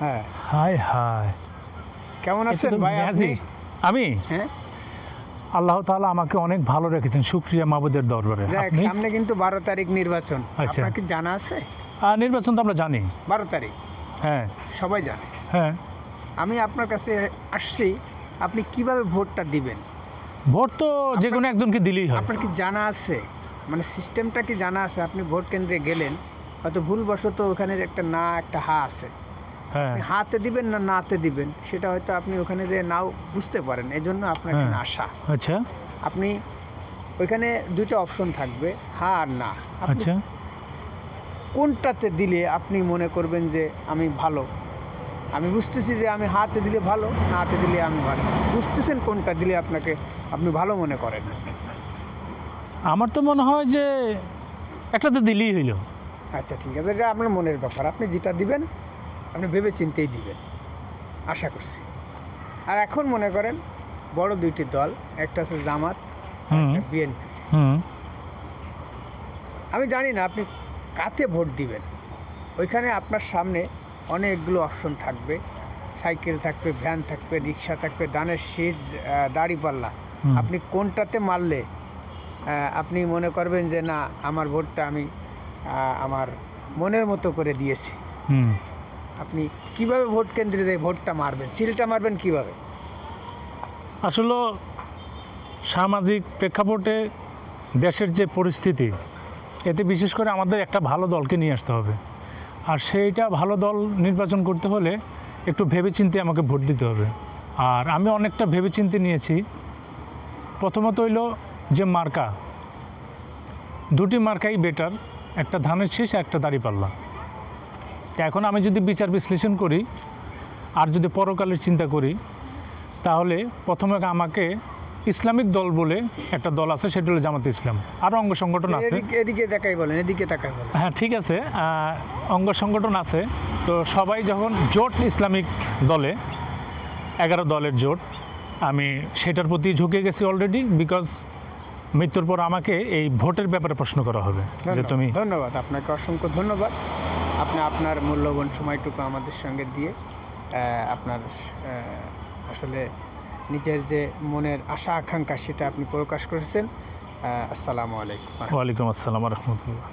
হ্যাঁ, হায় হায়, কেমন আছেন এটা তো ভাই আপনি? ম্যাজিক। আমি হ্যাঁ, আল্লাহ তাআলা আমাকে অনেক ভালো রেখেছেন, শুকরিয়া মাবুদের দরবারে। দেখ আপনি সামনে কিন্তু 12 তারিখ নির্বাচন। আচ্ছা। আপনার কি জানা আছে? নির্বাচন তো আমরা জানি। 12 তারিখ হ্যাঁ সবাই জানে। হ্যাঁ, আমি আপনার কাছে আসছি, আপনি কিভাবে ভোটটা দিবেন? ভোট তো যে কোনো একজনকে দিলেই হয়। আপনার কি জানা আছে, মানে সিস্টেমটা কি জানা আছে? আপনি ভোট কেন্দ্রে গেলেন, হয়তো ভুলবশত ওখানে একটা না একটা হা আছে, হ্যাঁ আপনি হাতে দিবেন না নাতে দিবেন সেটা হয়তো আপনি ওখানে যে নাও বুঝতে পারেন, এই জন্য আপনার হ্যাঁ। এখানে আসা। আচ্ছা আপনি ওইখানে দুটো অপশন থাকবে, হা আর না। আপনি আচ্ছা, কোনটাতে দিলে আপনি মনে করবেন যে আমি ভালো? আমি বুঝতেছি যে আমি হাতে দিলে ভালো, নাতে দিলে আমি ভালো। বুঝতেছেন কোনটা দিলে আপনি ভালো মনে করেন? আমার তো মনে হয় যে একটাতে দিলেই হইল। আচ্ছা ঠিক আছে, এটা আপনার মনের ব্যাপার। আপনি যেটা দিবেন আপনি ভেবে চিন্তেই দিবেন, আশা করছি। আর এখন মনে করেন বড় দুইটি দল, একটা আছে জামাত, হুম একটা বিএনপি। হুম, আমি জানি না আপনি কাতে ভোট দিবেন। ওইখানে আপনার সামনে অনেকগুলো অপশন থাকবে, সাইকেল থাকবে, ভ্যান থাকবে, রিক্সা থাকবে, ধানের শীষ, দাড়িপাল্লা। হুম। আপনি কোনটাতে মারলে আপনি মনে করবেন যে না, আমার ভোটটা আমি আমার মনের মতো করে দিয়েছি? হুম। আপনি কিভাবে ভোট কেন্দ্রে যেয়ে ভোটটা মারবেন, সিলটা মারবেন কিভাবে? আসলে সামাজিক প্রেক্ষাপটে দেশের যে পরিস্থিতি, এতে বিশেষ করে আমাদের একটা ভালো দলকে নিয়ে আসতে হবে। আর সেইটা ভালো দল নির্বাচন করতে হলে একটু ভেবেচিন্তে আমাকে ভোট দিতে হবে। আর আমি অনেকটা ভেবেচিন্তে নিয়েছি। প্রথমত হইল যে মার্কা, দুটি মার্কাই বেটার, একটা ধানের শীষ একটা দাঁড়িপাল্লা। এখন আমি যদি বিচার বিশ্লেষণ করি আর যদি পরকালের চিন্তা করি, তাহলে প্রথমে আমাকে ইসলামিক দল বলে একটা দল আছে, সেটা হলো জামাত ইসলাম। আরও অঙ্গ সংগঠন আছে। এদিকে তাকাই বলেন, এদিকে তাকাই বলেন। হ্যাঁ ঠিক আছে, অঙ্গ সংগঠন আছে। তো সবাই যখন জোট ইসলামিক দলে, 11 দলের জোট, আমি সেটার প্রতি ঝুঁকে গেছি অলরেডি। বিকজ মৃত্যুর পর আমাকে এই ভোটের ব্যাপারে প্রশ্ন করা হবে যে তুমি। ধন্যবাদ আপনাকে, অসংখ্য ধন্যবাদ। আপনি আপনার মূল্যবান সময়টুকু আমাদের সঙ্গে দিয়ে আপনার আসলে নিজের যে মনের আশা আকাঙ্ক্ষা সেটা আপনি প্রকাশ করেছেন। আসসালামু আলাইকুম। ওয়ালাইকুম আসসালাম রহমতুল্লাহ।